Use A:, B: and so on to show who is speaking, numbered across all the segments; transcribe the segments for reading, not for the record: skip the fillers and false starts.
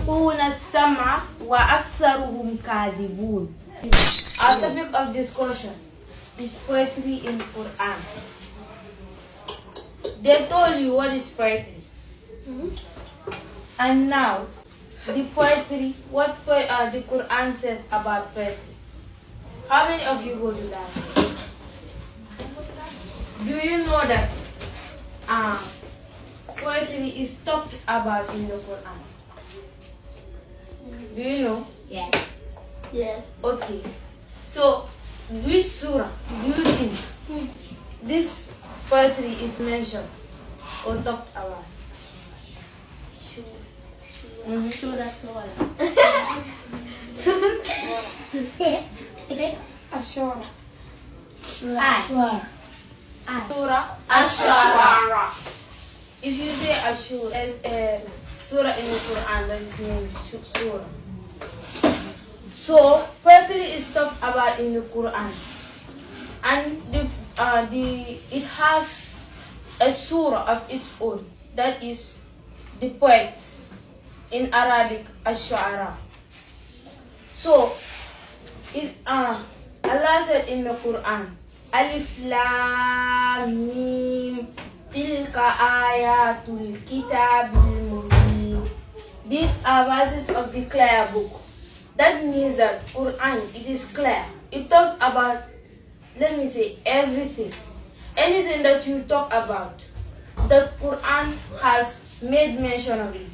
A: يلقون السمع وأكثرهم كاذبون. Our topic of discussion is poetry in Quran. They told you what is poetry. And now, the poetry, what the Quran says about poetry. How many of you go to that? Do you know that poetry is talked about in the Quran? Do you know?
B: Yes.
A: Yes. Okay. So, which surah do you think this poetry is mentioned or talked about?
B: Surah.
C: Ashura.
A: Surah Ashura. If you say Ashura as a surah in the Quran, that is named surah. So poetry is talked about in the Quran, and it has a surah of its own. That is the poets in Arabic, Ash-Shu'ara. So Allah said in the Quran, Alif Lam Mim Tilka Ayatul Kitabil Mubin. These are verses of the clear book. That means that Quran, it is clear. It talks about, let me say, everything. Anything that you talk about, the Quran has made mention of it.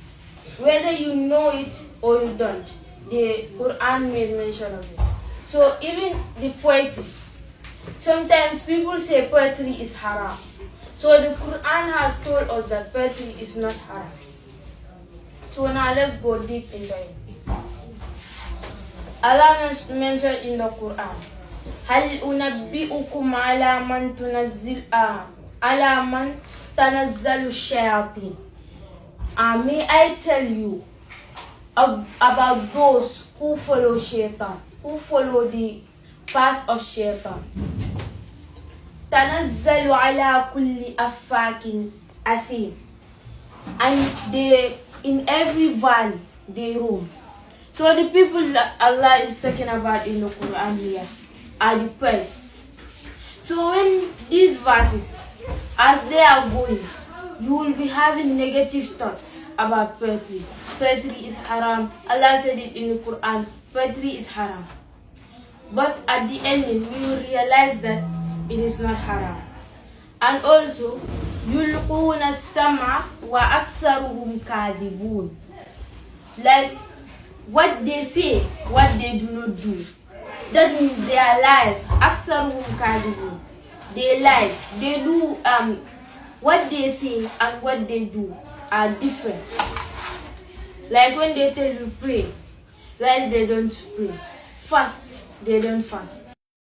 A: Whether you know it or you don't, the Quran made mention of it. So even the poetry, sometimes people say poetry is haram. So the Quran has told us that poetry is not haram. So now let's go deep into it. Allah mentioned in the Quran, هل أنبئكم على من تنزل الشياطين. May I tell you about those who follow shaitan, who follow the path of shaitan. تنزل على كل أفاك أثيم. And they, in every valley, they roam. So the people that Allah is talking about in the Quran here are the poets. So when these verses, as they are going, you will be having negative thoughts about poetry. Poetry is haram. Allah said it in the Quran, poetry is haram. But at the ending, we will realize that it is not haram. And also, يلقون السمع وأكثرهم كاذبون. Like, what they say, what they do not do. That means they are lies. أكثرهم كاذبون. They lie. They do what they say and what they do are different. Like when they tell you pray, well, they don't pray. Fast, they don't fast.